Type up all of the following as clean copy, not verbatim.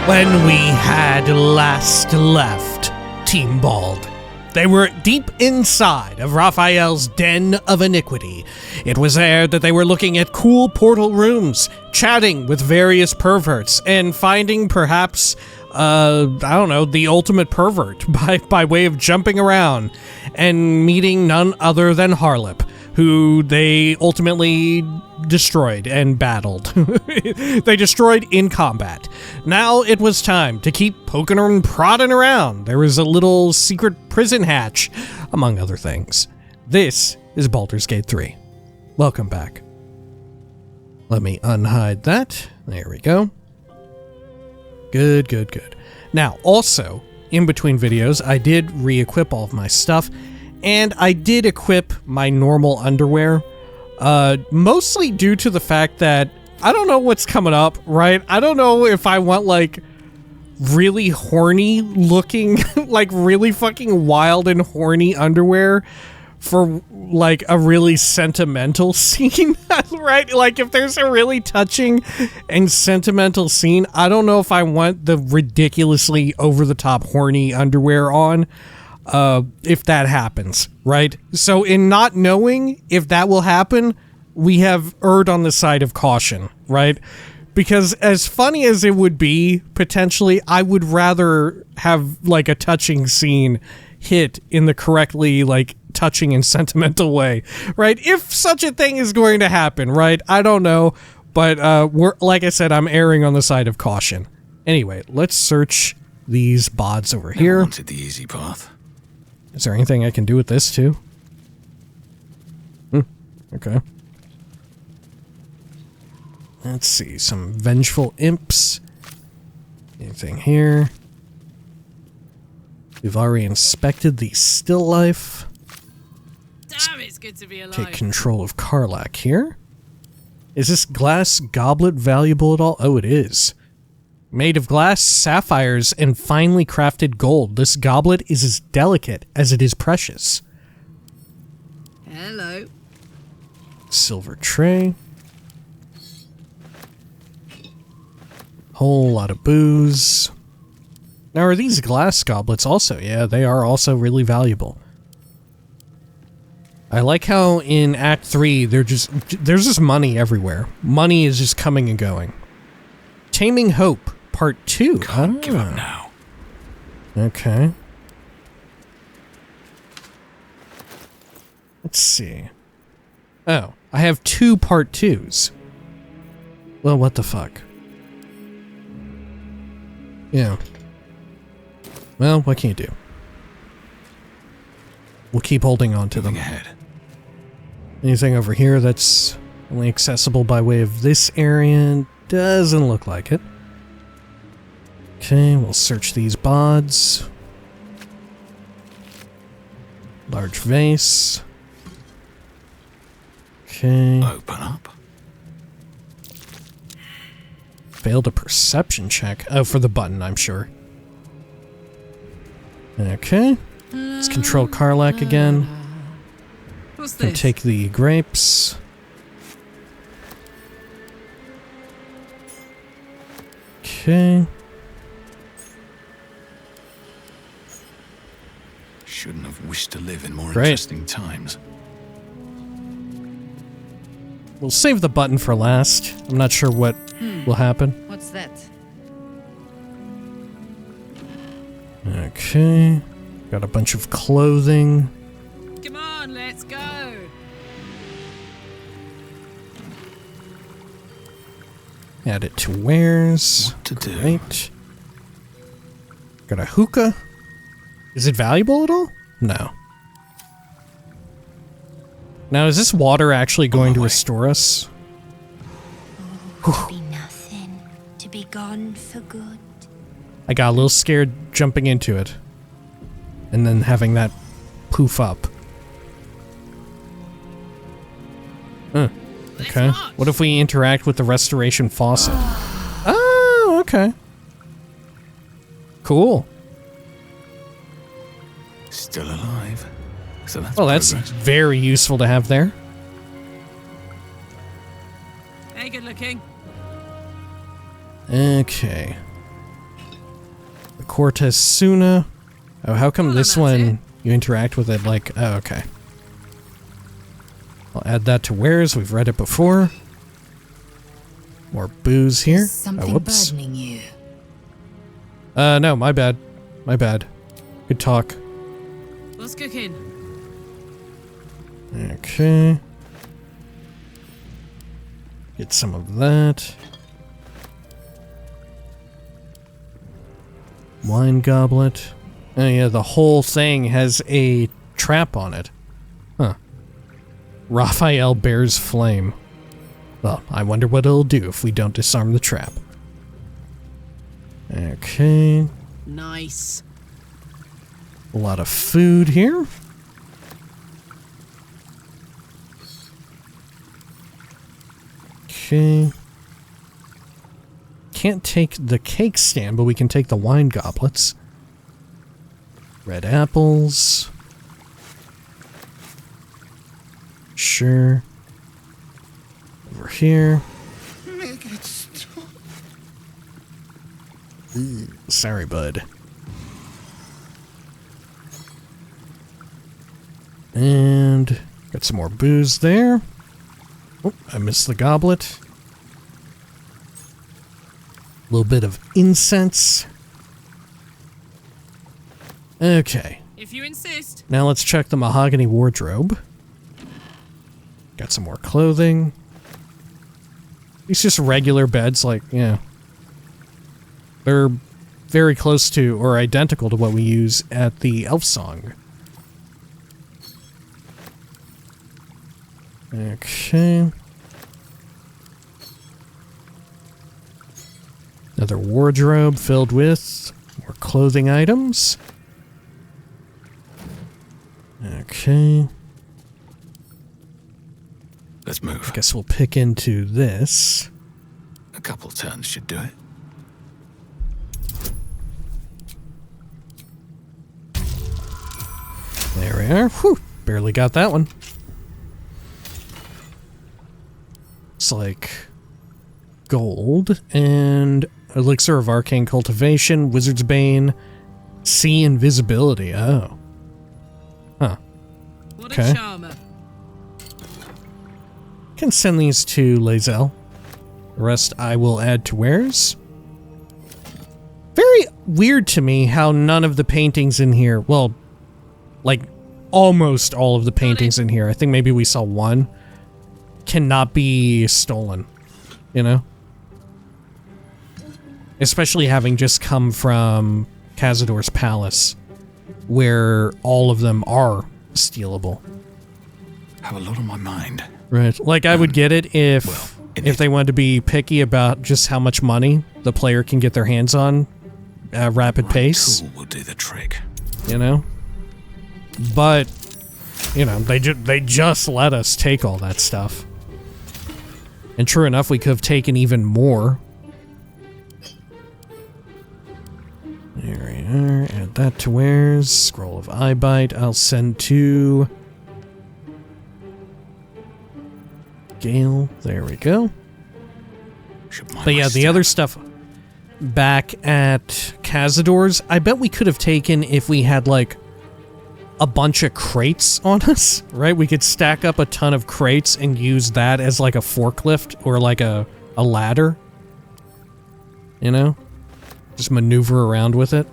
When we had last left Team Bald, they were deep inside of Raphael's den of iniquity. It was there that they were looking at cool portal rooms, chatting with various perverts, and finding perhaps, the ultimate pervert by way of jumping around and meeting none other than Harlip, who they ultimately destroyed and battled. They destroyed in combat. Now it was time to keep poking and prodding around. There was a little secret prison hatch, among other things. This is Baldur's Gate 3. Welcome back. Let me unhide that. There we go. Good. Now, also, in between videos, I did re-equip all of my stuff, and I did equip my normal underwear, mostly due to the fact that I don't know what's coming up, right? I don't know if I want, like, really horny looking, like, really fucking wild and horny underwear for, like, a really sentimental scene, right? Like, if there's a really touching and sentimental scene, I don't know if I want the ridiculously over-the-top horny underwear on, if that happens, right? So in not knowing if that will happen, we have erred on the side of caution, right? Because as funny as it would be, potentially, I would rather have, like, a touching scene hit in the correctly, like, touching and sentimental way, right? If such a thing is going to happen, right? I don't know, but like I said, I'm erring on the side of caution. Anyway, let's search these bods over here. I wanted the easy path. Is there anything I can do with this too? Okay. Let's see, some vengeful imps. Anything here? We've already inspected the still life. Damn, it's good to be alive. Take control of Karlak here. Is this glass goblet valuable at all? Oh, it is. Made of glass, sapphires, and finely crafted gold, this goblet is as delicate as it is precious. Hello. Silver tray. Whole lot of booze. Now, are these glass goblets also? Yeah, they are also really valuable. I like how in Act 3, there's just money everywhere. Money is just coming and going. Taming Hope, Part 2. Can't give up now. Okay. Let's see. Oh, I have 2 Part 2s. Well, what the fuck? Yeah. Well, what can you do? We'll keep holding on to them. Moving ahead. Anything over here that's only accessible by way of this area? Doesn't look like it. Okay, we'll search these bods. Large vase. Okay. Open up. Failed a perception check. Oh, for the button, I'm sure. Okay. Let's control Karlak again. What's And this? take the grapes. Okay. Shouldn't have wished to live in more Great. interesting times. We'll save the button for last. I'm not sure what will happen. What's that? Okay. Got a bunch of clothing. Come on, let's go. Add it to wares. What to do? Great. Got a hookah. Is it valuable at all? No. Now, is this water actually going to restore us? To be nothing, to be gone for good. I got a little scared jumping into it. And then having that poof up. Okay. What if we interact with the restoration faucet? Oh, okay. Cool. Still alive. So that's Well, that's progress. very useful to have there. Hey, good looking. Okay. Cortes Suna. Oh, how come this Well, that's one you interact with it like... Oh, okay. I'll add that to wares. We've read it before. More booze here. Something Oh, whoops. burdening you. No, my bad. My bad. Good talk. What's cooking? Okay. Get some of that. Wine goblet. Oh yeah, the whole thing has a trap on it. Huh. Raphael bears flame. Well, I wonder what it'll do if we don't disarm the trap. Okay. Nice. A lot of food here. Okay. Can't take the cake stand, but we can take the wine goblets. Red apples. Sure. Over here. Make it stop. Sorry, bud. And got some more booze there. Oh, I missed the goblet. A little bit of incense. Okay. If you insist. Now let's check the mahogany wardrobe. Got some more clothing. These just regular beds, like, yeah. They're very close to or identical to what we use at the Elf Song. Okay. Another wardrobe filled with more clothing items. Okay. Let's move. Guess we'll pick into this. A couple turns should do it. There we are. Whew. Barely got that one. It's like gold and elixir of arcane cultivation, wizard's bane, see invisibility. Oh. Huh. What Okay. a charmer. Can send these to Lazel. The rest I will add to wares. Very weird to me how none of the paintings in here, well, like almost all of the paintings in here, I think maybe we saw one, cannot be stolen, you know? Especially having just come from Cazador's palace, where all of them are stealable. Have a lot on my mind. Right. Like, I would get it if they wanted to be picky about just how much money the player can get their hands on at rapid pace. Tool will do the trick. You know? But, you know, they just let us take all that stuff. And true enough, we could have taken even more. There we are. Add that to wares. Scroll of Eyebite. I'll send to Gale. There we go. But yeah, the other stuff back at Cazador's, I bet we could have taken if we had, like, a bunch of crates on us, right? We could stack up a ton of crates and use that as, like, a forklift or, like, a ladder. You know? Just maneuver around with it.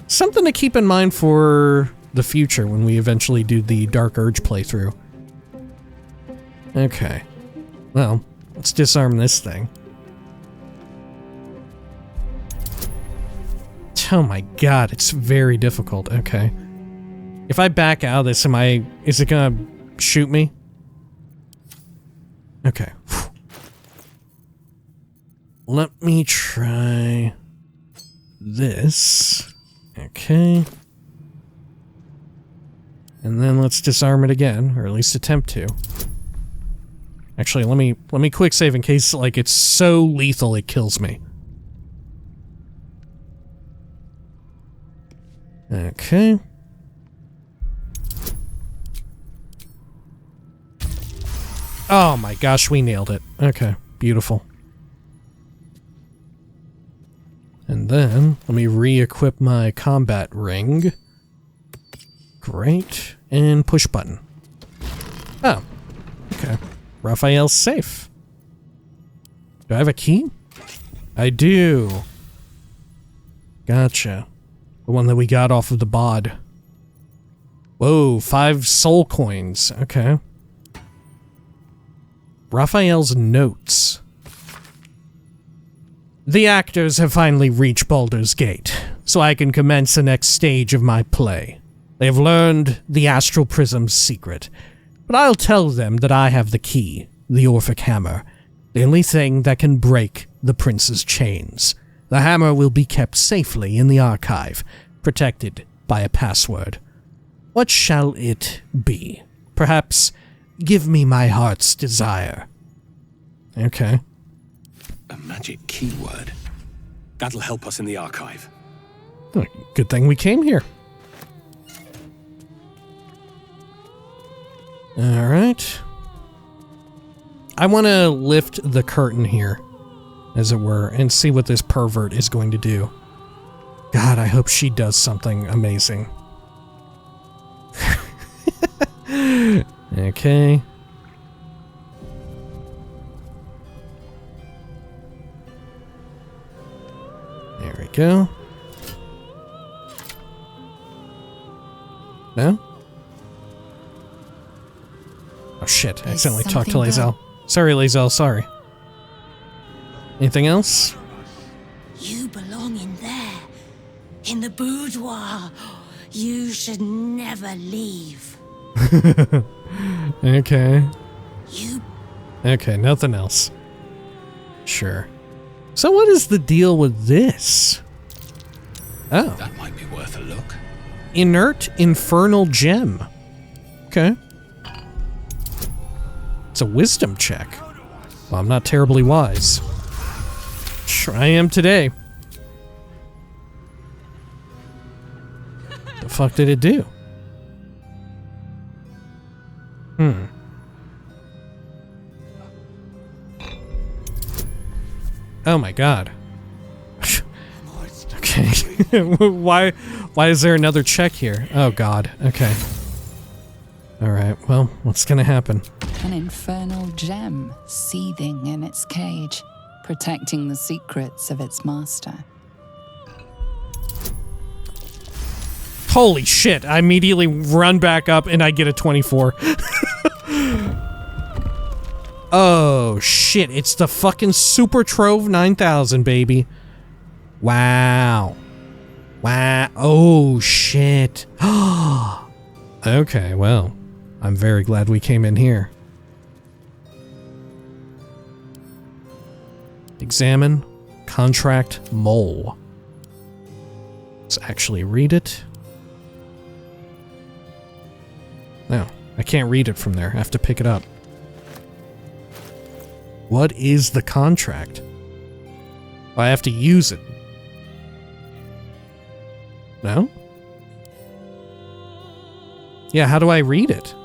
Something to keep in mind for the future when we eventually do the Dark Urge playthrough. Okay. Well, let's disarm this thing. Oh my god, it's very difficult. Okay. If I back out of this, is it gonna shoot me? Okay. Let me try this. Okay. And then let's disarm it again, or at least attempt to. Actually, let me quick save in case, like, it's so lethal it kills me. Okay. Oh my gosh, we nailed it. Okay, beautiful. And then, let me re-equip my combat ring. Great. And push button. Oh. Okay. Raphael's safe. Do I have a key? I do. Gotcha. The one that we got off of the bod. Whoa, 5 soul coins. Okay. Raphael's notes. The actors have finally reached Baldur's Gate, so I can commence the next stage of my play. They have learned the Astral Prism's secret, but I'll tell them that I have the key, the Orphic Hammer, the only thing that can break the prince's chains. The hammer will be kept safely in the archive, protected by a password. What shall it be? Perhaps give me my heart's desire. Okay. A magic keyword. That'll help us in the archive. Oh, good thing we came here. Alright. I want to lift the curtain here, as it were, and see what this pervert is going to do. God, I hope she does something amazing. Okay. There we go. No? Oh shit, I accidentally talked to Lazel. Sorry, Lazel, sorry. Anything else? You belong in there. In the boudoir. You should never leave. Okay. You... Okay, nothing else. Sure. So what is the deal with this? Oh. That might be worth a look. Inert Infernal Gem. Okay. It's a wisdom check. Well, I'm not terribly wise. Sure I am today. The fuck did it do? Oh my god. Okay. Why is there another check here? Oh god. Okay. Alright, well, what's gonna happen? An infernal gem seething in its cage, protecting the secrets of its master. Holy shit, I immediately run back up and I get a 24. Oh shit, it's the fucking Super Trove 9000, baby. Wow. Wow. Oh shit. Okay, well, I'm very glad we came in here. Examine contract mole. Let's actually read it. No, I can't read it from there. I have to pick it up. What is the contract? I have to use it. No? Yeah, how do I read it?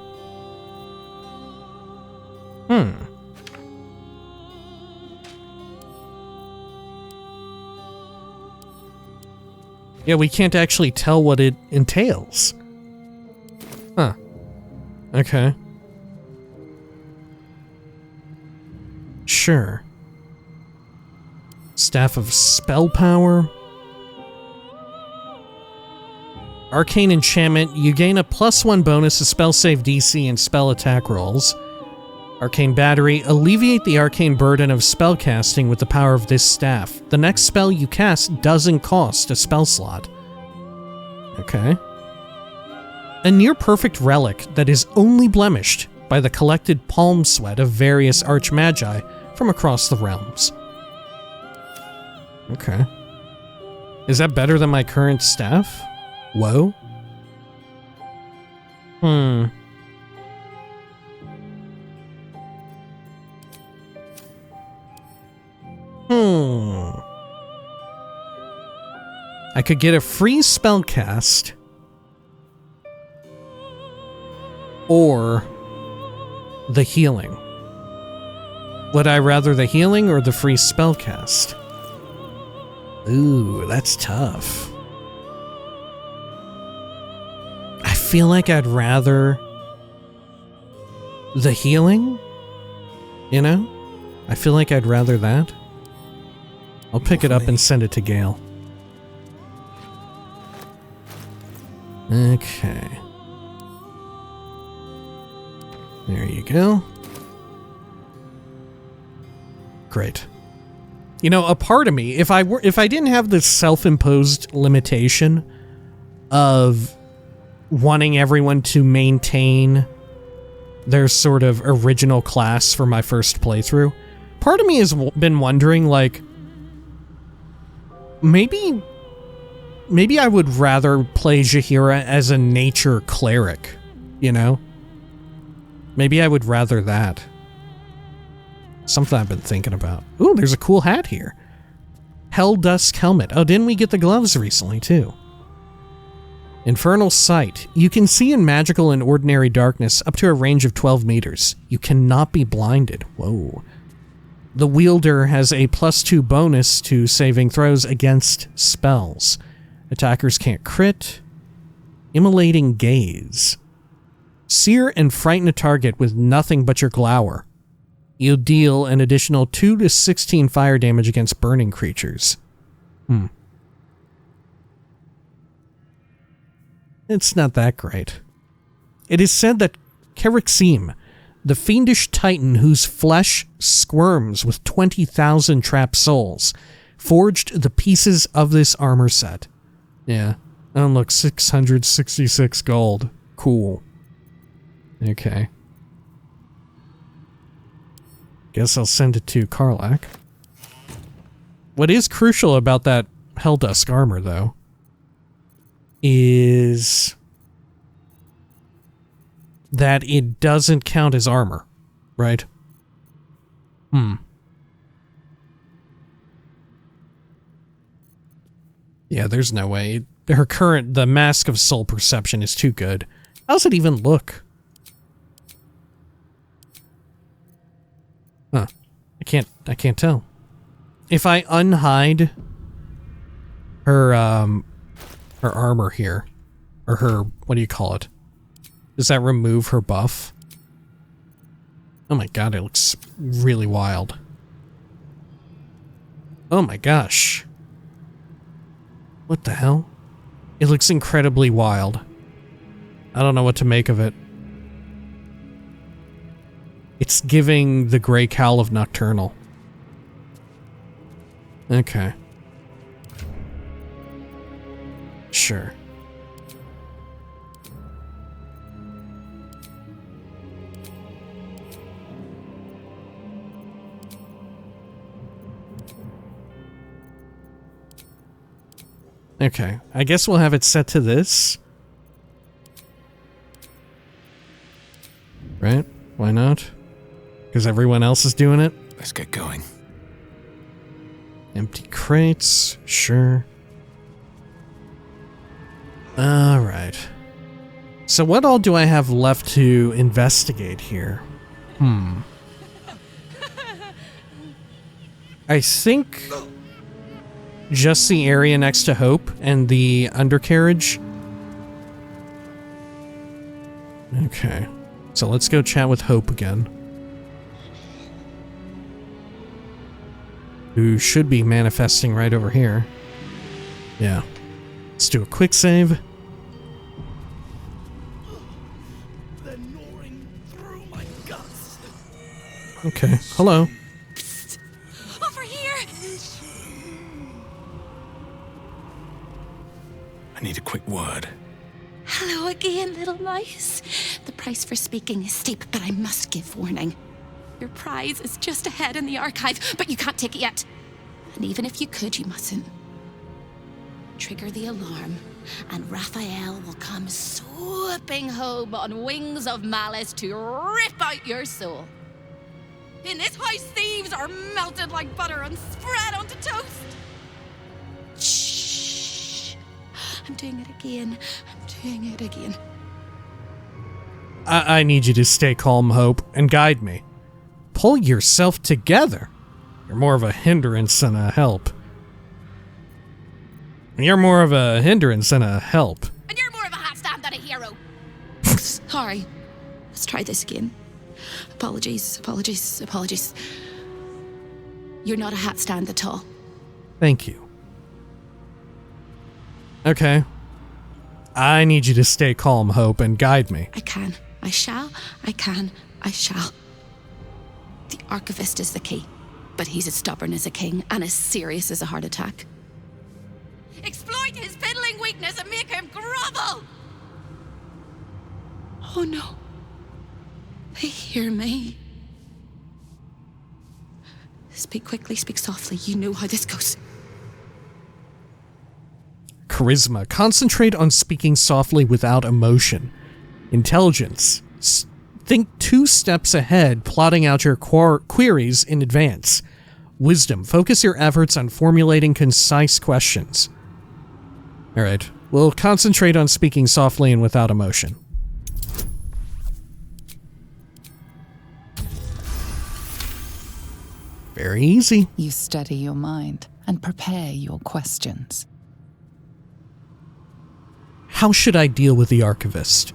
Yeah, we can't actually tell what it entails. Huh. Okay. Sure. Staff of Spell Power. Arcane Enchantment. You gain a +1 bonus to spell save DC and spell attack rolls. Arcane Battery. Alleviate the arcane burden of spellcasting with the power of this staff. The next spell you cast doesn't cost a spell slot. Okay. A near-perfect relic that is only blemished by the collected palm sweat of various archmagi from across the realms. Okay. Is that better than my current staff? Whoa. I could get a free spell cast, or the healing. Would I rather the healing or the free spell cast? Ooh, that's tough. I feel like I'd rather the healing, you know? I feel like I'd rather that. I'll pick it up and send it to Gale. Okay. There you go. Great. You know, a part of me, if I didn't have this self-imposed limitation of wanting everyone to maintain their sort of original class for my first playthrough, part of me has been wondering, like, maybe I would rather play Jaheira as a nature cleric, you know? Maybe I would rather that. Something I've been thinking about. Ooh, there's a cool hat here. Hell Dusk Helmet. Oh, didn't we get the gloves recently, too? Infernal Sight. You can see in magical and ordinary darkness up to a range of 12 meters. You cannot be blinded. Whoa. The wielder has a +2 bonus to saving throws against spells. Attackers can't crit. Immolating Gaze. Sear and frighten a target with nothing but your glower. You'll deal an additional 2 to 16 fire damage against burning creatures. It's not that great. It is said that Kerixim, the fiendish titan whose flesh squirms with 20,000 trapped souls, forged the pieces of this armor set. Yeah. Oh, look, 666 gold. Cool. Okay. Guess I'll send it to Karlach. What is crucial about that Helldusk armor, though, is that it doesn't count as armor, right? Yeah, there's no way. The Mask of Soul Perception is too good. How's it even look? Huh. I can't tell. If I unhide her armor here, or her, what do you call it? Does that remove her buff? Oh my god, it looks really wild. Oh my gosh. What the hell? It looks incredibly wild. I don't know what to make of it. It's giving the Grey Cowl of Nocturnal. Okay. Sure. Okay, I guess we'll have it set to this. Right? Why not? Because everyone else is doing it? Let's get going. Empty crates, sure. Alright. So what all do I have left to investigate here? I think just the area next to Hope and the undercarriage. Okay. So let's go chat with Hope again. Who should be manifesting right over here. Yeah. Let's do a quick save. They're gnawing through my guts. Okay. Hello. Over here! I need a quick word. Hello again, little mouse. The price for speaking is steep, but I must give warning. Your prize is just ahead in the archive, but you can't take it yet. And even if you could, you mustn't. Trigger the alarm, and Raphael will come swooping home on wings of malice to rip out your soul. In this house, thieves are melted like butter and spread onto toast. Shh. I'm doing it again. I need you to stay calm, Hope, and guide me. Pull yourself together. You're more of a hindrance than a help. You're more of a hindrance than a help. And you're more of a hat stand than a hero. Sorry. Let's try this again. Apologies. You're not a hat stand at all. Thank you. Okay. I need you to stay calm, Hope, and guide me. I can. I shall. The Archivist is the key, but he's as stubborn as a king and as serious as a heart attack. Exploit his fiddling weakness and make him grovel! Oh no. They hear me. Speak quickly, speak softly. You know how this goes. Charisma. Concentrate on speaking softly without emotion. Intelligence. Think 2 steps ahead, plotting out your queries in advance. Wisdom. Focus your efforts on formulating concise questions. Alright, we'll concentrate on speaking softly and without emotion. Very easy. You steady your mind and prepare your questions. How should I deal with the Archivist?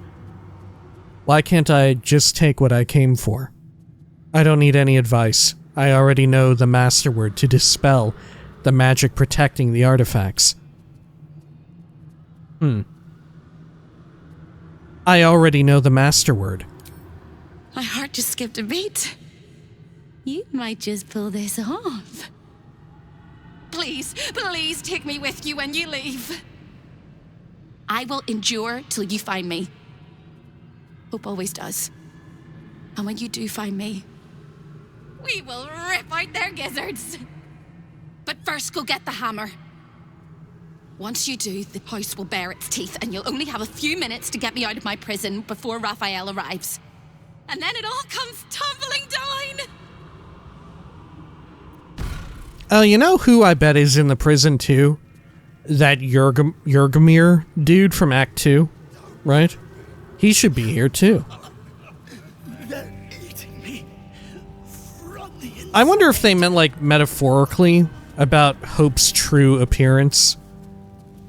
Why can't I just take what I came for? I don't need any advice. I already know the master word to dispel the magic protecting the artifacts. I already know the master word. My heart just skipped a beat. You might just pull this off. Please take me with you when you leave. I will endure till you find me. Hope always does. And when you do find me, we will rip out their gizzards. But first, go get the hammer. Once you do, the house will bare its teeth, and you'll only have a few minutes to get me out of my prison before Raphael arrives. And then it all comes tumbling down. Oh, you know who I bet is in the prison too? That Jurgamir dude from Act 2, right? He should be here too. They're eating me from the inside. I wonder if they meant like metaphorically about Hope's true appearance.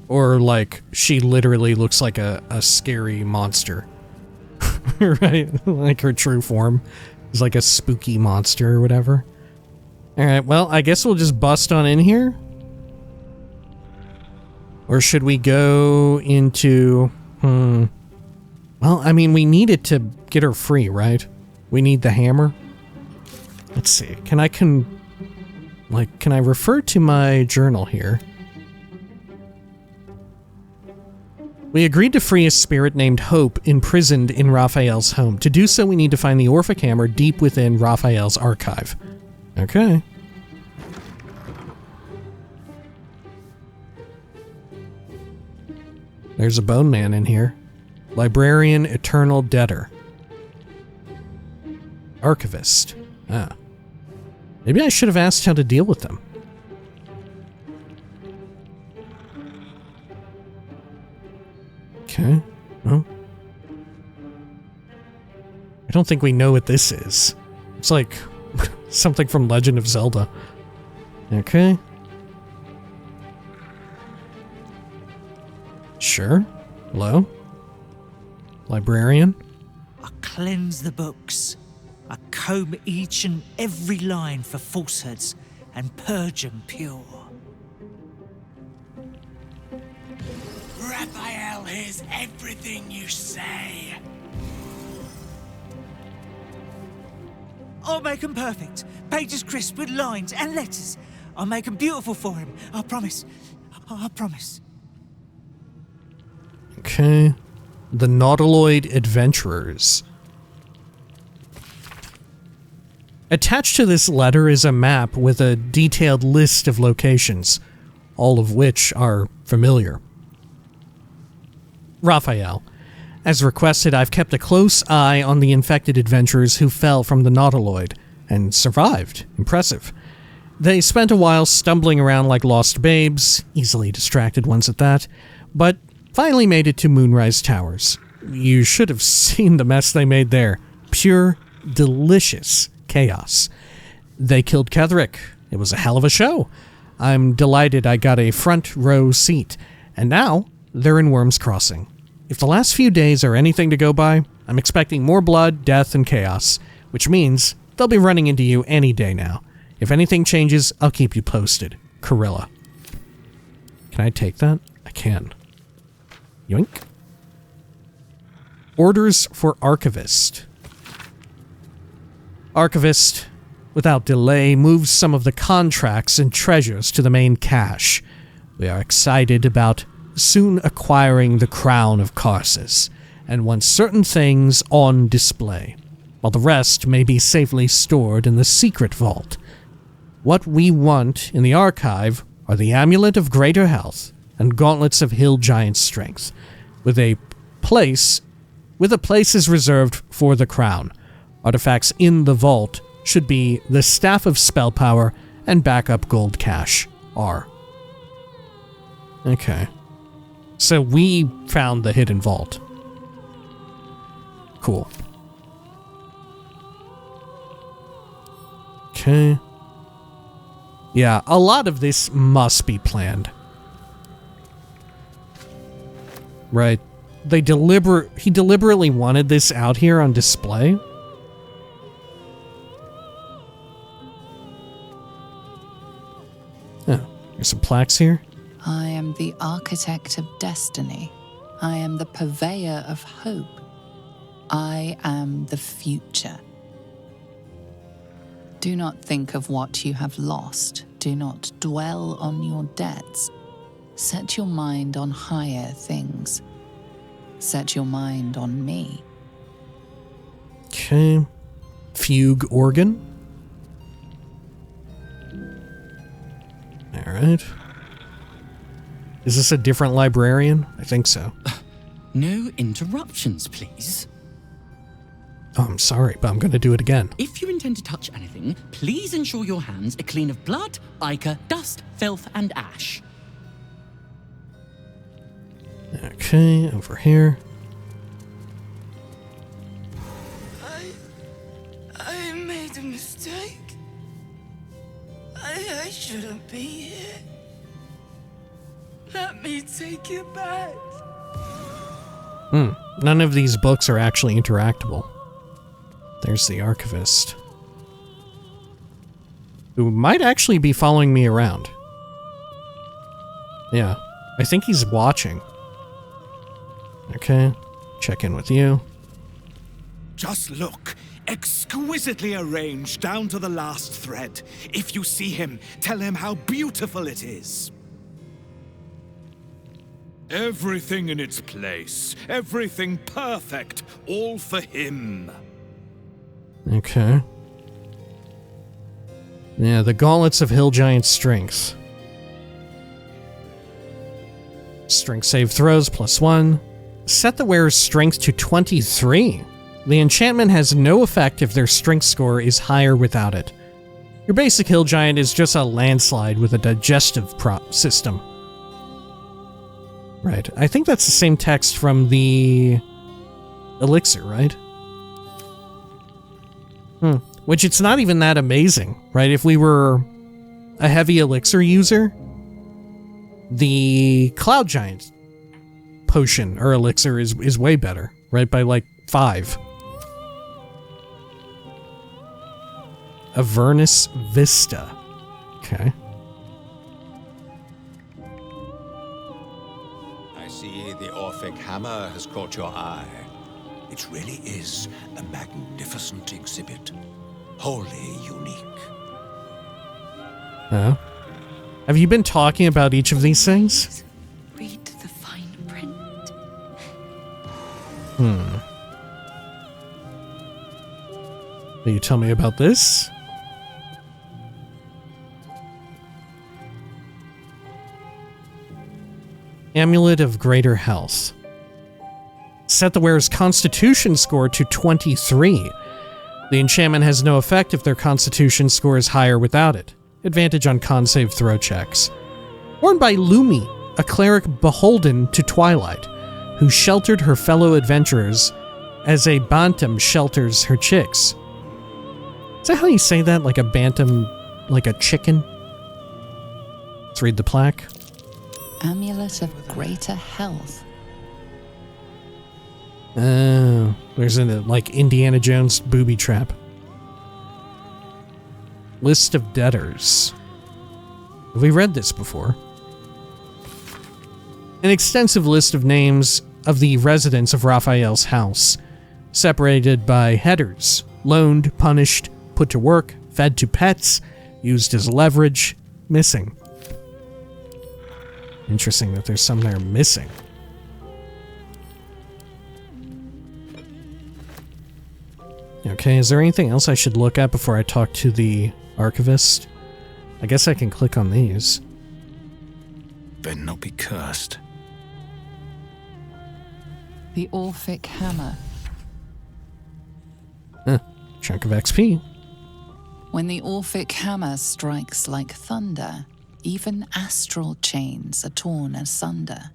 Or like she literally looks like a scary monster. Right? Like her true form is like a spooky monster or whatever. Alright, well, I guess we'll just bust on in here. Or should we go into... Well, I mean, we need it to get her free, right? We need the hammer. Let's see. Can I refer to my journal here? We agreed to free a spirit named Hope imprisoned in Raphael's home. To do so, we need to find the Orphic hammer deep within Raphael's archive. Okay. There's a bone man in here. Librarian, Eternal Debtor. Archivist. Ah. Maybe I should have asked how to deal with them. Okay. Well. I don't think we know what this is. It's like something from Legend of Zelda. Okay. Sure. Hello? Librarian? I cleanse the books. I comb each and every line for falsehoods and purge them pure. Raphael hears everything you say. I'll make them perfect. Pages crisp with lines and letters. I'll make them beautiful for him. I promise. I promise. Okay. The Nautiloid Adventurers. Attached to this letter is a map with a detailed list of locations, all of which are familiar. Raphael. As requested, I've kept a close eye on the infected adventurers who fell from the Nautiloid and survived. Impressive. They spent a while stumbling around like lost babes, easily distracted ones at that, but finally made it to Moonrise Towers. You should have seen the mess they made there. Pure, delicious chaos. They killed Ketherick. It was a hell of a show. I'm delighted I got a front row seat, and now they're in Worm's Crossing. If the last few days are anything to go by, I'm expecting more blood, death, and chaos, which means they'll be running into you any day now. If anything changes, I'll keep you posted. Corilla. Can I take that? I can. Yoink. Orders for Archivist. Archivist, without delay, moves some of the contracts and treasures to the main cache. We are excited about soon acquiring the crown of Karsus, and want certain things on display, while the rest may be safely stored in the secret vault. What we want in the archive are the Amulet of Greater Health and Gauntlets of Hill Giant Strength, with a place is reserved for the crown. Artifacts in the vault should be the Staff of Spell Power and backup gold cache are. Okay. So we found the hidden vault. Cool. Okay. Yeah, a lot of this must be planned. Right. He deliberately wanted this out here on display. Oh, there's some plaques here. I am the architect of destiny. I am the purveyor of hope. I am the future. Do not think of what you have lost. Do not dwell on your debts. Set your mind on higher things. Set your mind on me. Okay. Fugue organ. Alright. Is this a different librarian? I think so. No interruptions, please. Oh, I'm sorry, but I'm going to do it again. If you intend to touch anything, please ensure your hands are clean of blood, ichor, dust, filth, and ash. Okay, over here. I made a mistake. I shouldn't be here. Let me take it back. None of these books are actually interactable. There's the archivist, who might actually be following me around. Yeah, I think he's watching. Okay, check in with you. Just look. Exquisitely arranged down to the last thread. If you see him, tell him how beautiful it is. Everything in its place. Everything perfect. All for him. Okay. Yeah, the Gauntlets of Hill Giant Strength. Strength save throws +1. Set the wearer's strength to 23. The enchantment has no effect if their strength score is higher without it. Your basic hill giant is just a landslide with a digestive system. Right, I think that's the same text from the elixir, right? Which it's not even that amazing, right? If we were a heavy elixir user, the cloud giant potion or elixir is way better, right? By like 5. Avernus Vista. Okay. I see the Orphic hammer has caught your eye. It really is a magnificent exhibit. Wholly unique. Have you been talking about each of these things? Read the fine print. Will you tell me about this? Amulet of Greater Health. Set the wearer's Constitution score to 23. The enchantment has no effect if their Constitution score is higher without it. Advantage on con save throw checks. Worn by Lumi, a cleric beholden to Twilight, who sheltered her fellow adventurers as a bantam shelters her chicks. Is that how you say that? Like a bantam, like a chicken? Let's read the plaque. Amulet of Greater Health. Oh, there's a, like, Indiana Jones booby trap. List of debtors. Have we read this before? An extensive list of names of the residents of Raphael's house, separated by headers: loaned, punished, put to work, fed to pets, used as leverage, missing. Interesting that there's some there missing. Okay, is there anything else I should look at before I talk to the archivist? I guess I can click on these. Better not be cursed. The Orphic Hammer. Chunk of XP. When the Orphic Hammer strikes like thunder, even astral chains are torn asunder.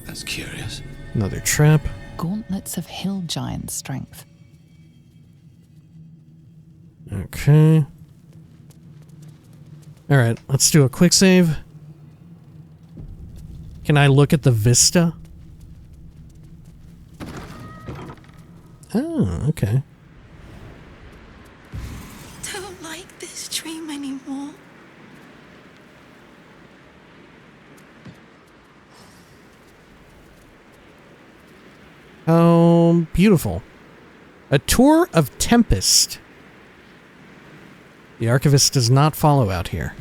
That's curious. Another trap. Gauntlets of hill giant strength. Okay. Alright, let's do a quick save. Can I look at the vista? Oh, okay. Don't like this dream anymore. Oh, beautiful. A tour of Tempest. The archivist does not follow out here.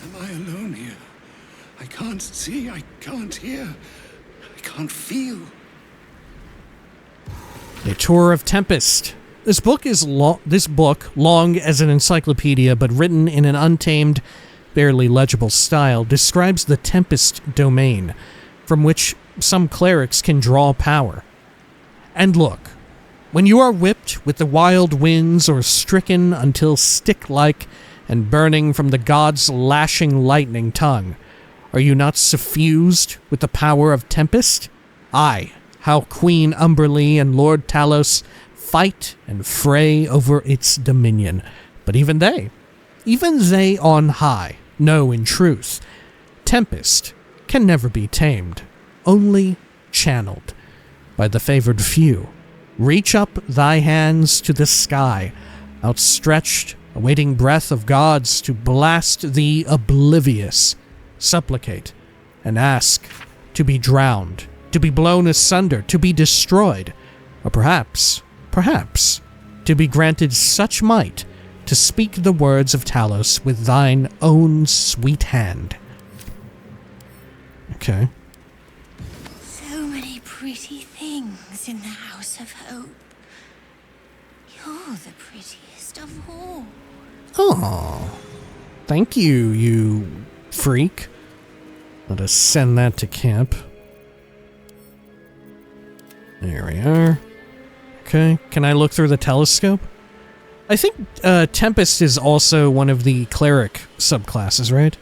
Am I alone here? I can't see, I can't hear, I can't feel. A tour of Tempest. This book, long as an encyclopedia but written in an untamed, barely legible style, describes the Tempest domain, from which some clerics can draw power. And look, when you are whipped with the wild winds or stricken until stick-like and burning from the god's lashing lightning tongue, are you not suffused with the power of Tempest? Aye, how Queen Umberlee and Lord Talos fight and fray over its dominion. But even they on high, know in truth, Tempest can never be tamed, only channeled by the favored few. Reach up thy hands to the sky, outstretched, awaiting breath of gods to blast the oblivious. Supplicate and ask to be drowned, to be blown asunder, to be destroyed, or perhaps, to be granted such might to speak the words of Talos with thine own sweet hand. Okay. So many pretty things in the House of Hope. You're the prettiest of all. Oh, thank you, you freak. Let us send that to camp. There we are. Okay, can I look through the telescope? I think Tempest is also one of the cleric subclasses, right?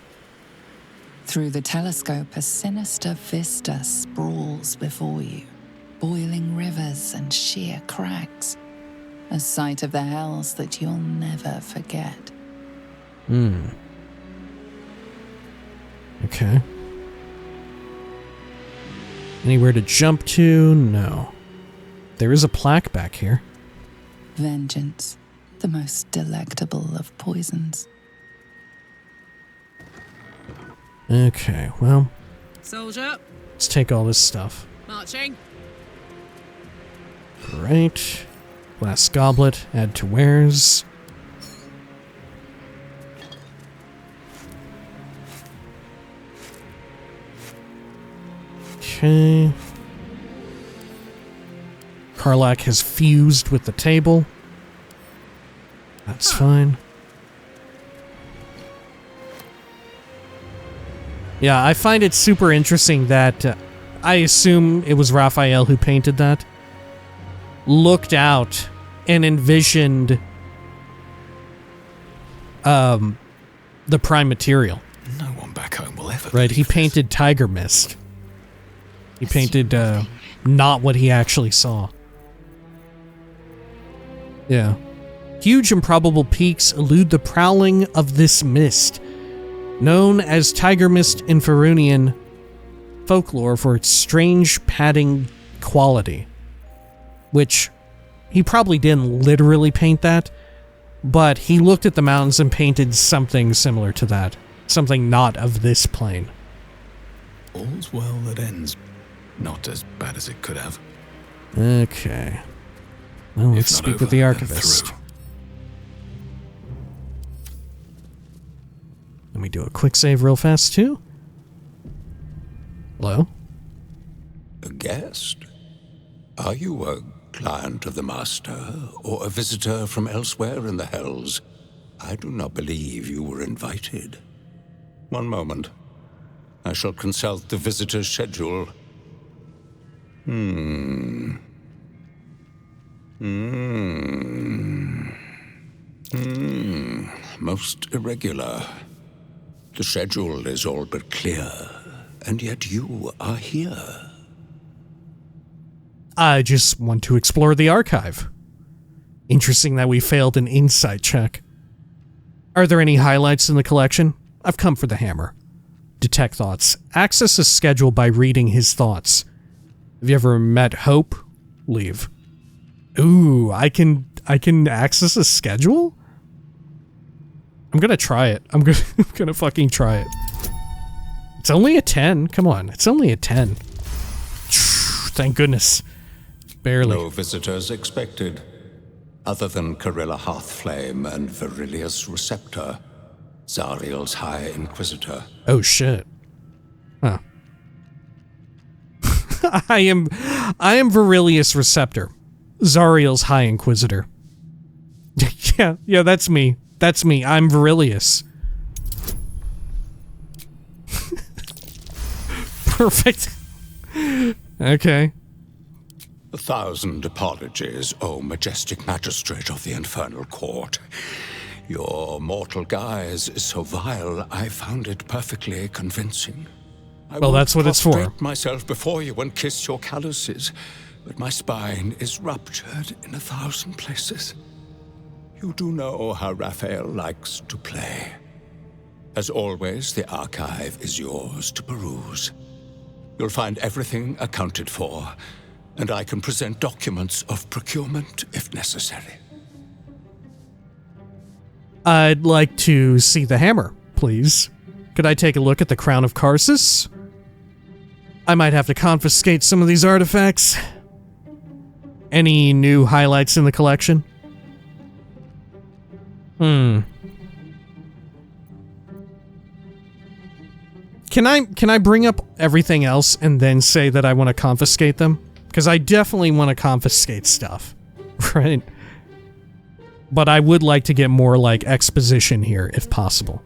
Through the telescope, a sinister vista sprawls before you. Boiling rivers and sheer crags. A sight of the hells that you'll never forget. Okay. Anywhere to jump to? No. There is a plaque back here. Vengeance, the most delectable of poisons. Okay, well, Soldier, let's take all this stuff. marching. Right. Glass goblet, add to wares. Okay. Karlach has fused with the table. That's fine. Yeah, I find it super interesting that I assume it was Raphael who painted that. Looked out and envisioned the prime material. No one back home will ever. Right, he painted Tiger Mist. He painted not what he actually saw. Yeah. Huge improbable peaks elude the prowling of this mist, known as tiger mist in Faerunian folklore for its strange padding quality. Which, he probably didn't literally paint that, but he looked at the mountains and painted something similar to that. Something not of this plane. All's well that ends. Not as bad as it could have. Okay. Well, let's speak with the archivist. Let me do a quick save real fast, too. Hello? A guest? Are you a client of the Master, or a visitor from elsewhere in the Hells? I do not believe you were invited. One moment. I shall consult the visitor's schedule. Most irregular. The schedule is all but clear, and yet you are here. I just want to explore the archive. Interesting that we failed an insight check. Are there any highlights in the collection? I've come for the hammer. Detect thoughts. Access a schedule by reading his thoughts. Have you ever met Hope? Leave. Ooh, I can access a schedule? I'm gonna try it. I'm gonna fucking try it. It's only a 10. Come on, it's only a 10. Thank goodness. Barely. No visitors expected, other than Carilla Hearthflame and Virilius Receptor, Zariel's High Inquisitor. Oh shit. Huh. I am Virilius Receptor, Zariel's High Inquisitor. yeah, that's me. That's me. I'm Virilius. Perfect. Okay. 1,000 apologies, O majestic magistrate of the Infernal Court. Your mortal guise is so vile, I found it perfectly convincing. Well, that's what it's for. I would myself before you and kiss your calluses, but my spine is ruptured in 1,000 places. You do know how Raphael likes to play. As always, the archive is yours to peruse. You'll find everything accounted for, and I can present documents of procurement if necessary. I'd like to see the hammer, please. Could I take a look at the Crown of Karsus? I might have to confiscate some of these artifacts. Any new highlights in the collection? Can I bring up everything else and then say that I want to confiscate them? Because I definitely want to confiscate stuff, right? But I would like to get more, like, exposition here, if possible.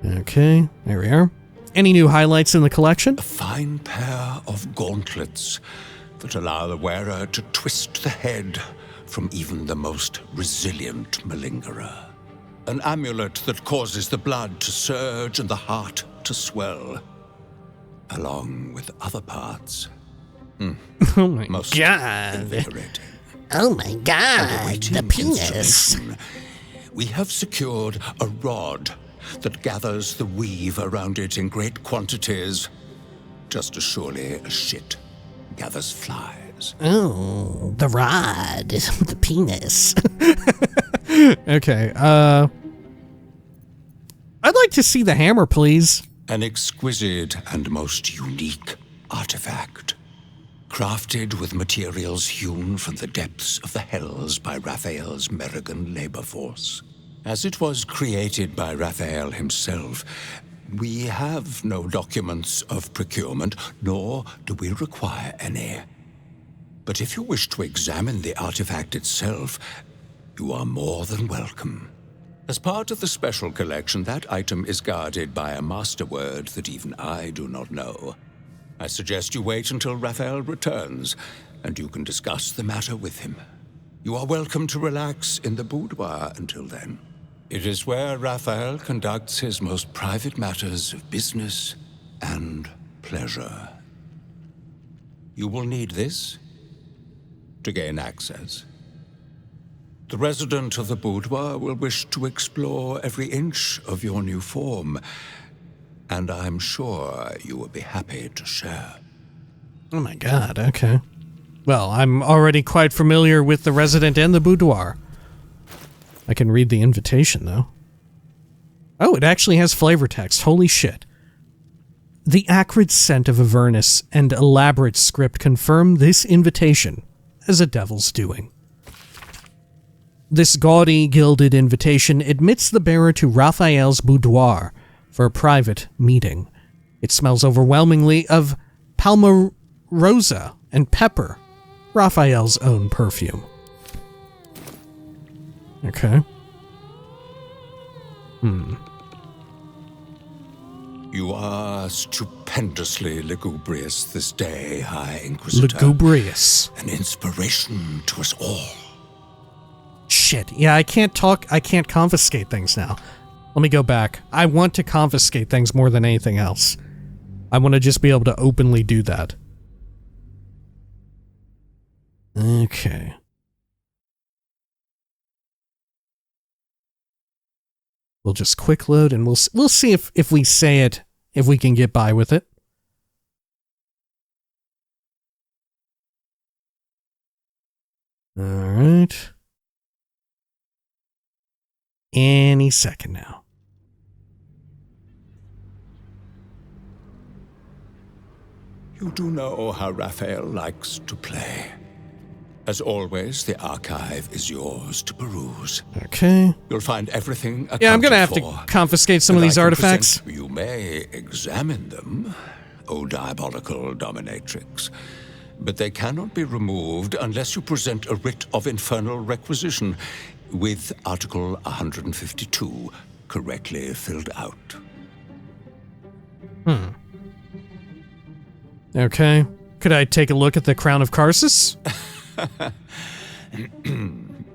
Okay, there we are. Any new highlights in the collection? A fine pair of gauntlets that allow the wearer to twist the head from even the most resilient malingerer. An amulet that causes the blood to surge and the heart to swell, along with other parts. Oh my Most god. invigorating. Oh my god, Awaiting the penis. installation, we have secured a rod that gathers the weave around it in great quantities, just as surely as shit gathers flies. Oh, the rod, the penis. Okay, I'd like to see the hammer, please. An exquisite and most unique artifact, crafted with materials hewn from the depths of the Hells by Raphael's Merrigan labor force. As it was created by Raphael himself, we have no documents of procurement, nor do we require any. But if you wish to examine the artifact itself, you are more than welcome. As part of the special collection, that item is guarded by a master word that even I do not know. I suggest you wait until Raphael returns, and you can discuss the matter with him. You are welcome to relax in the boudoir until then. It is where Raphael conducts his most private matters of business and pleasure. You will need this to gain access. The resident of the boudoir will wish to explore every inch of your new form, and I'm sure you will be happy to share. Oh my god, okay. Well, I'm already quite familiar with the resident and the boudoir. I can read the invitation, though. Oh, it actually has flavor text. Holy shit. The acrid scent of Avernus and elaborate script confirm this invitation as a devil's doing. This gaudy, gilded invitation admits the bearer to Raphael's boudoir for a private meeting. It smells overwhelmingly of palmarosa and pepper, Raphael's own perfume. Okay. You are stupendously lugubrious this day, High Inquisitor. Lugubrious. An inspiration to us all. Shit. Yeah, I can't confiscate things now. Let me go back. I want to confiscate things more than anything else. I want to just be able to openly do that. Okay. We'll just quick load and we'll see if we say it, if we can get by with it. All right. Any second now. You do know how Raphael likes to play. As always, the archive is yours to peruse. Okay. You'll find everything accounted Yeah, I'm gonna have for, to confiscate some of and these I can artifacts. present- You may examine them, O diabolical dominatrix, but they cannot be removed unless you present a writ of infernal requisition with Article 152 correctly filled out. Okay. Could I take a look at the Crown of Karsus?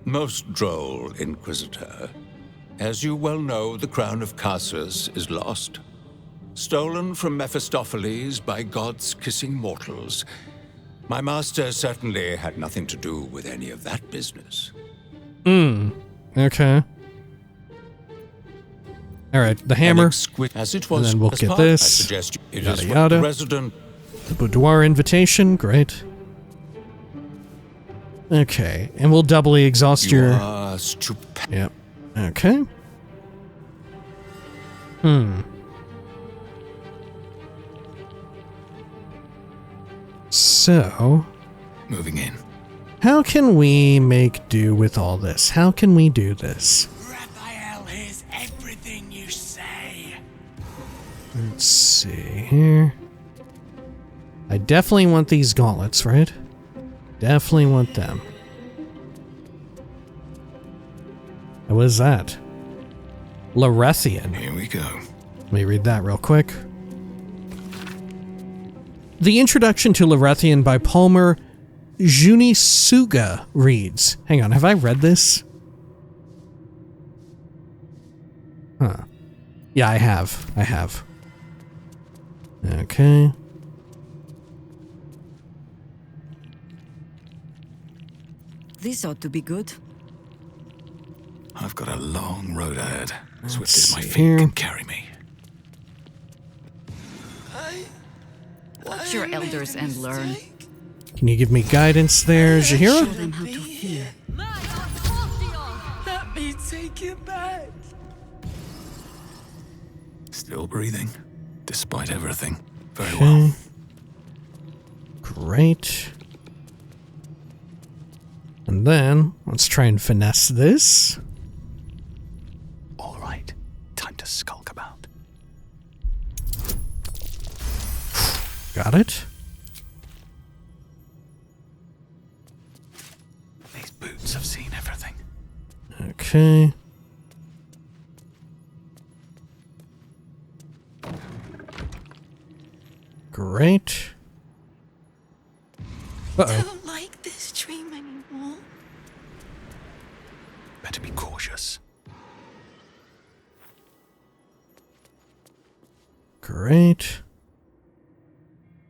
Most droll, Inquisitor. As you well know, the crown of Karsus is lost. Stolen from Mephistopheles by gods kissing mortals. My master certainly had nothing to do with any of that business. Okay. Alright, the hammer. As it And was, then we'll as get part, this. I suggest it Yada is yada. the resident. The boudoir invitation, great. Okay, and we'll doubly exhaust You your... are stupid. Yep. Okay. So, Moving in. how can we make do with all this? How can we do this? Raphael hears everything you say. Let's see here. I definitely want these gauntlets, right? Definitely want them. And what is that? Larian. Here we go. Let me read that real quick. The introduction to Larian by Palmer Junisuga reads. Hang on, have I read this? Huh. Yeah, I have. I have. Okay. This ought to be good. I've got a long road ahead. Swift Let's as my see feet here. can carry me. Watch your elders and learn. Can you give me guidance there, Show Jahira? them how to fear. Let me take you back. Still breathing, despite everything. Very well. Okay. Great. And then, let's try and finesse this. All right. Time to skulk about. Got it. These boots have seen everything. Okay. Great. I Uh-oh. don't like this dream anymore. Better be cautious. Great.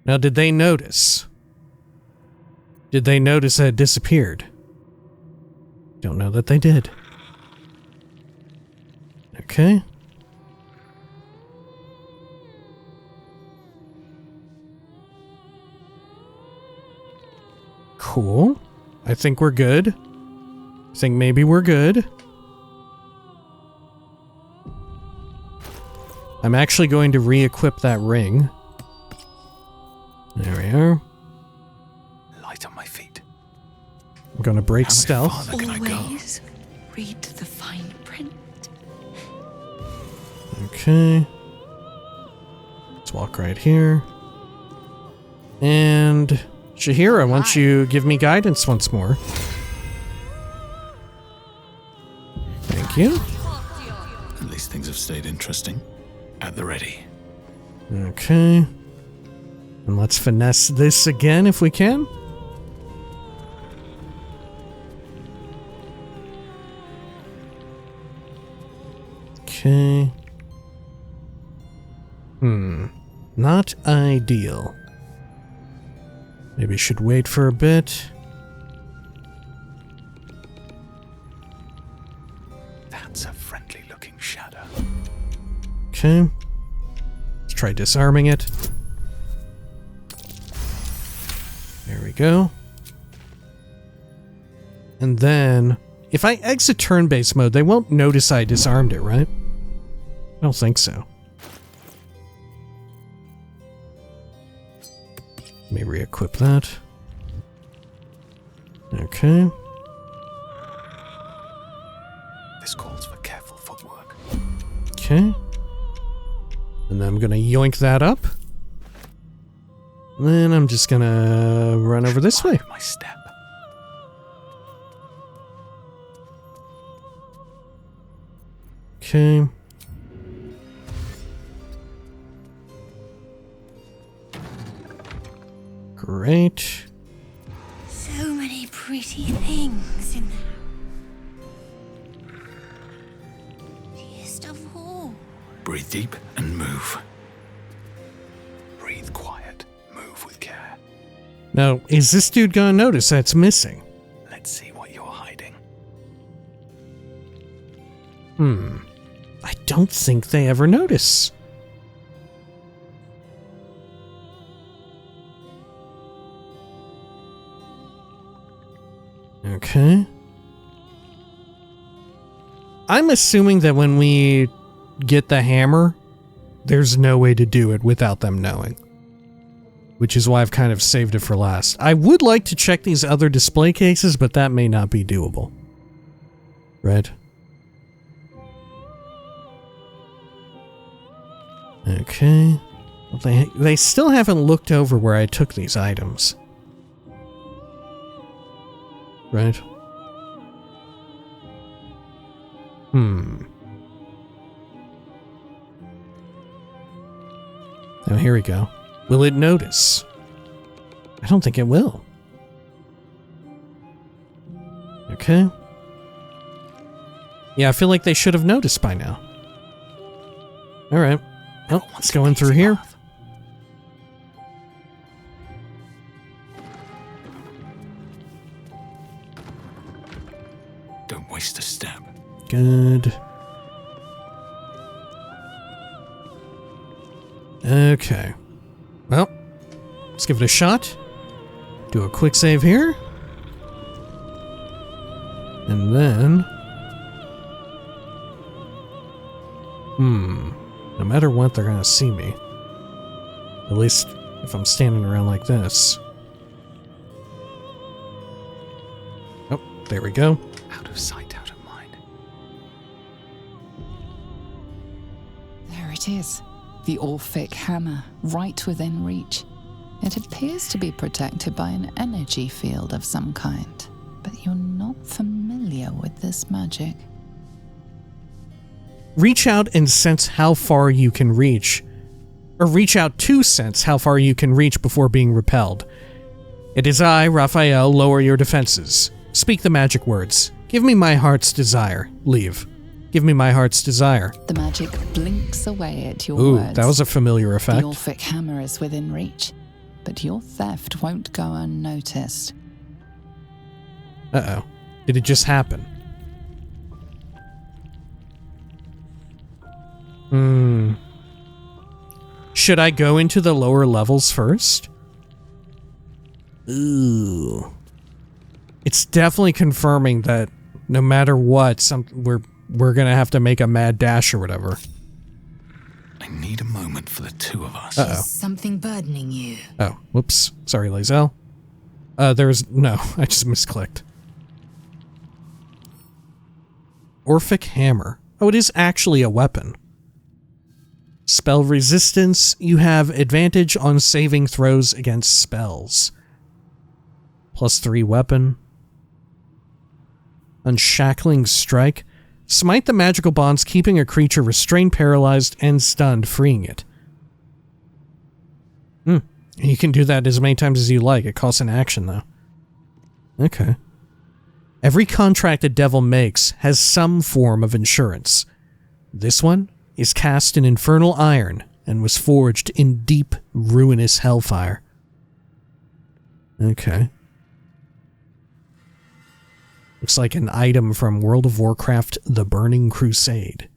Now, did they notice? Did they notice that it disappeared? Don't know that they did. Okay. Cool. I think we're good. I think maybe we're good. I'm actually going to re-equip that ring. There we are. Light on my feet. I'm going to break stealth. Always read the fine print. Okay. Let's walk right here. And Shahira, why don't you give me guidance once more? Thank you. At least things have stayed interesting. At the ready. Okay. And let's finesse this again if we can. Okay. Not ideal. Maybe should wait for a bit. That's a friendly looking shadow. Okay. Let's try disarming it. There we go. And then, if I exit turn-based mode, they won't notice I disarmed it, right? I don't think so. Let me re-equip that. Okay. This calls for careful footwork. Okay. And then I'm gonna yoink that up. And then I'm just gonna run over this way. My step. Okay. Great. So many pretty things in there. Dearest of all. Breathe deep and move. Breathe quiet. Move with care. Now, is this dude gonna notice that's missing? Let's see what you're hiding. I don't think they ever notice. Okay. I'm assuming that when we get the hammer, there's no way to do it without them knowing. Which is why I've kind of saved it for last. I would like to check these other display cases, but that may not be doable. Right? Okay. Well, they still haven't looked over where I took these items. Right? Oh, here we go. Will it notice? I don't think it will. Okay. Yeah, I feel like they should have noticed by now. Alright. Oh, let's go in through here. Don't waste a step. Good. Okay. Well, let's give it a shot. Do a quick save here. And then... No matter what, they're gonna see me. At least if I'm standing around like this. Oh, there we go. Out of sight, out of mind. There it is. The Orphic hammer, right within reach. It appears to be protected by an energy field of some kind, but you're not familiar with this magic. Reach out and sense how far you can reach. Or reach out to sense how far you can reach before being repelled. It is I, Raphael, lower your defenses. Speak the magic words. Give me my heart's desire. Leave. Give me my heart's desire. The magic blinks away at your Ooh, words. that was a familiar effect. The Orphic hammer is within reach, but your theft won't go unnoticed. Uh-oh. Did it just happen? Should I go into the lower levels first? Ooh. It's definitely confirming that no matter what, we're gonna have to make a mad dash or whatever. I need a moment for the two of us. Uh-oh. Something burdening you. Oh, whoops. Sorry, Lizelle. No, I just misclicked. Orphic Hammer. Oh, it is actually a weapon. Spell resistance. You have advantage on saving throws against spells. +3 weapon. Unshackling Strike. Smite the magical bonds, keeping a creature restrained, paralyzed, and stunned, freeing it. You can do that as many times as you like. It costs an action, though. Okay. Every contract a devil makes has some form of insurance. This one is cast in infernal iron and was forged in deep, ruinous hellfire. Okay. Looks like an item from World of Warcraft: The Burning Crusade.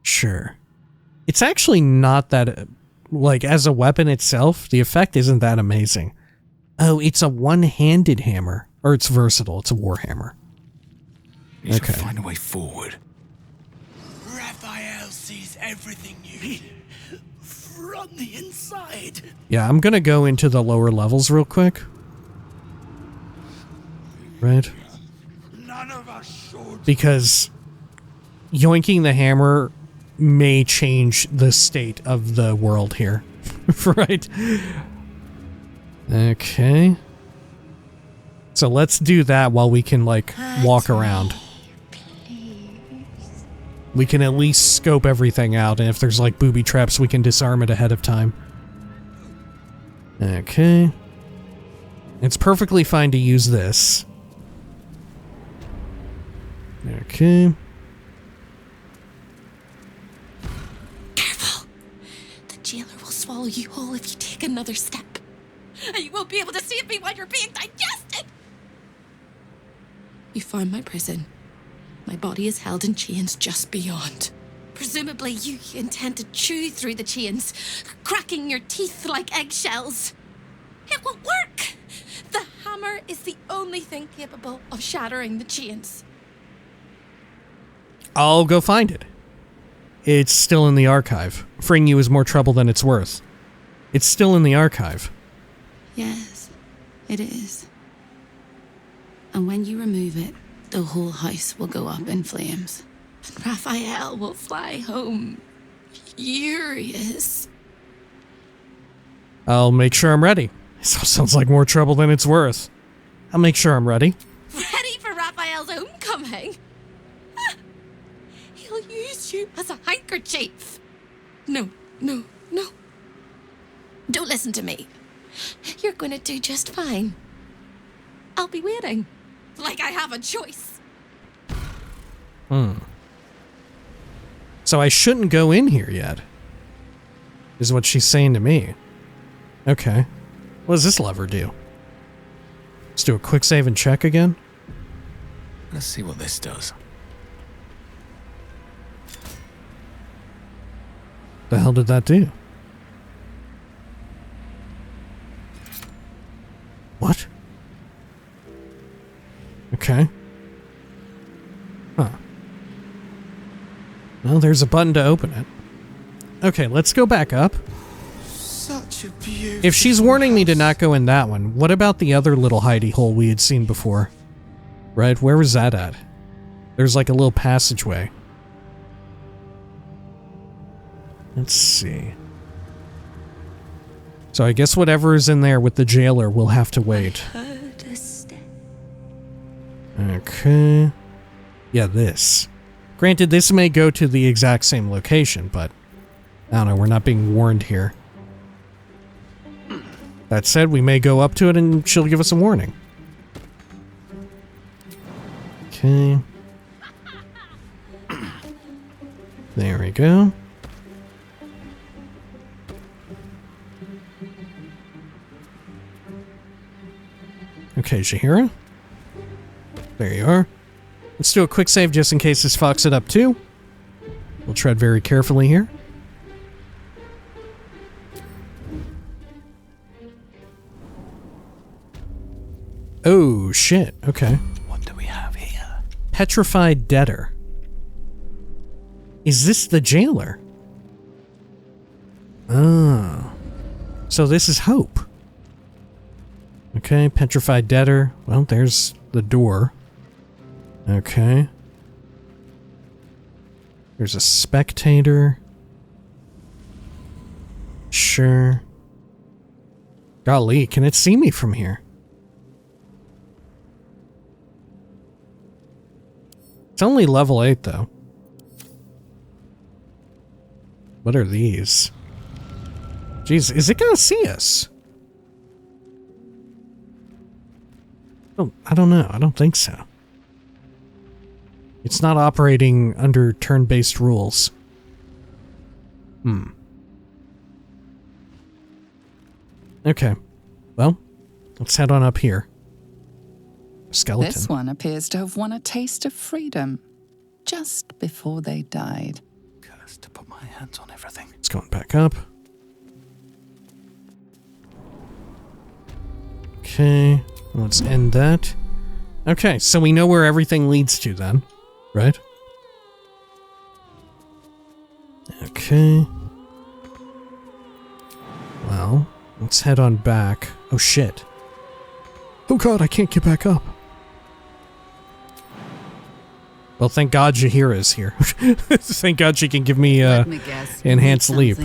Sure. It's actually not that... Like, as a weapon itself, the effect isn't that amazing. Oh, it's a one-handed hammer. Or it's versatile. It's a warhammer. You should find a way forward. Raphael sees everything you need from the inside. Yeah, I'm gonna go into the lower levels real quick. Right? None of us should. Because yoinking the hammer may change the state of the world here. Right? Okay. So let's do that while we can, like, walk around. We can at least scope everything out, and if there's, like, booby traps, we can disarm it ahead of time. Okay. It's perfectly fine to use this. Okay. Careful. The jailer will swallow you whole if you take another step. And you won't be able to save me while you're being digested. You found my prison. My body is held in chains just beyond. Presumably you intend to chew through the chains, cracking your teeth like eggshells. It will work! The hammer is the only thing capable of shattering the chains. I'll go find it. It's still in the archive. Freeing you is more trouble than it's worth. It's still in the archive. Yes, it is. And when you remove it, the whole house will go up in flames. And Raphael will fly home, furious. I'll make sure I'm ready. This all sounds like more trouble than it's worth. I'll make sure I'm ready. Ready for Raphael's homecoming? He'll use you as a handkerchief. No. Don't listen to me. You're going to do just fine. I'll be waiting. Like I have a choice. So I shouldn't go in here yet, is what she's saying to me. Okay. What does this lever do? Let's do a quick save and check again. Let's see what this does. The hell did that do? What? Okay. Huh. Well, there's a button to open it. Okay, let's go back up. Such a beautiful... If she's warning me to not go in that one, what about the other little hidey hole we had seen before? Right, where was that at? There's like a little passageway. Let's see. So I guess whatever is in there with the jailer will have to wait. Okay. Yeah, this. Granted, this may go to the exact same location, but I don't know, we're not being warned here. That said, we may go up to it and she'll give us a warning. Okay. There we go. Okay, Jaheira. There you are. Let's do a quick save just in case this fucks it up too. We'll tread very carefully here. Oh, shit. Okay. What do we have here? Petrified debtor. Is this the jailer? Oh. So this is Hope. Okay, petrified debtor. Well, there's the door. Okay. There's a spectator. Sure. Golly, can it see me from here? It's only level 8, though. What are these? Jeez, is it gonna see us? Oh, I don't know. I don't think so. It's not operating under turn-based rules. Okay. Well, let's head on up here. Skeleton. This one appears to have won a taste of freedom just before they died. Cursed to put my hands on everything. It's going back up. Okay, let's end that. Okay, so we know where everything leads to then, right? Okay. Well, let's head on back. Oh shit. Oh god, I can't get back up. Well, thank God Jaheira's here. Thank God she can give me enhanced leap.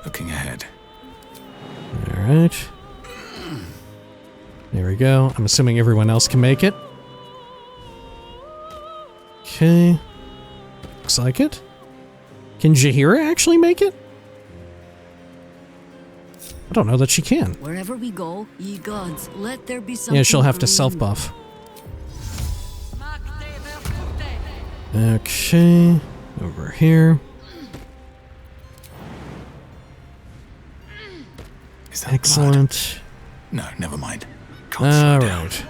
Looking ahead. Alright. There we go. I'm assuming everyone else can make it. Okay. Looks like it. Can Jaheira actually make it? I don't know that she can. Wherever we go, ye gods, let there be something. Yeah, she'll have to green. self-buff. Okay. Over here. Is that excellent? Blood? No, never mind. All right.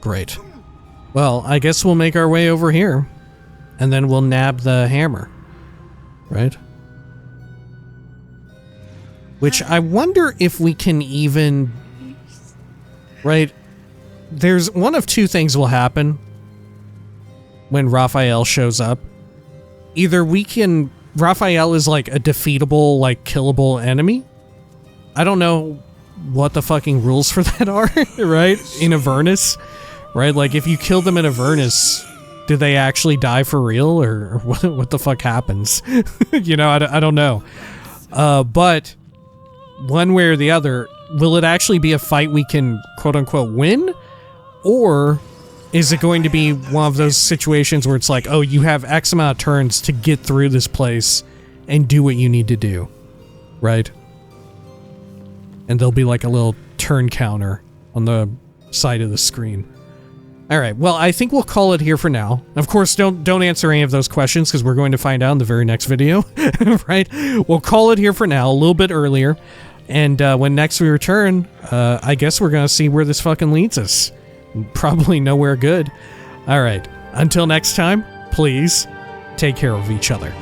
Great. Well, I guess we'll make our way over here, and then we'll nab the hammer, right? Which I wonder if we can even... Right? There's one of two things will happen when Raphael shows up. Either we can... Raphael is like a defeatable, like killable enemy. I don't know what the fucking rules for that are, right? In Avernus, right? Like if you kill them in Avernus, do they actually die for real, or what the fuck happens? You know, I don't know. But one way or the other, will it actually be a fight we can quote-unquote win? Or is it going to be one of those situations where it's like, oh, you have X amount of turns to get through this place and do what you need to do, right? And there'll be like a little turn counter on the side of the screen. Alright, well, I think we'll call it here for now. Of course, don't answer any of those questions because we're going to find out in the very next video, right? We'll call it here for now, a little bit earlier. And when next we return, I guess we're going to see where this fucking leads us. Probably nowhere good. Alright, until next time, please take care of each other.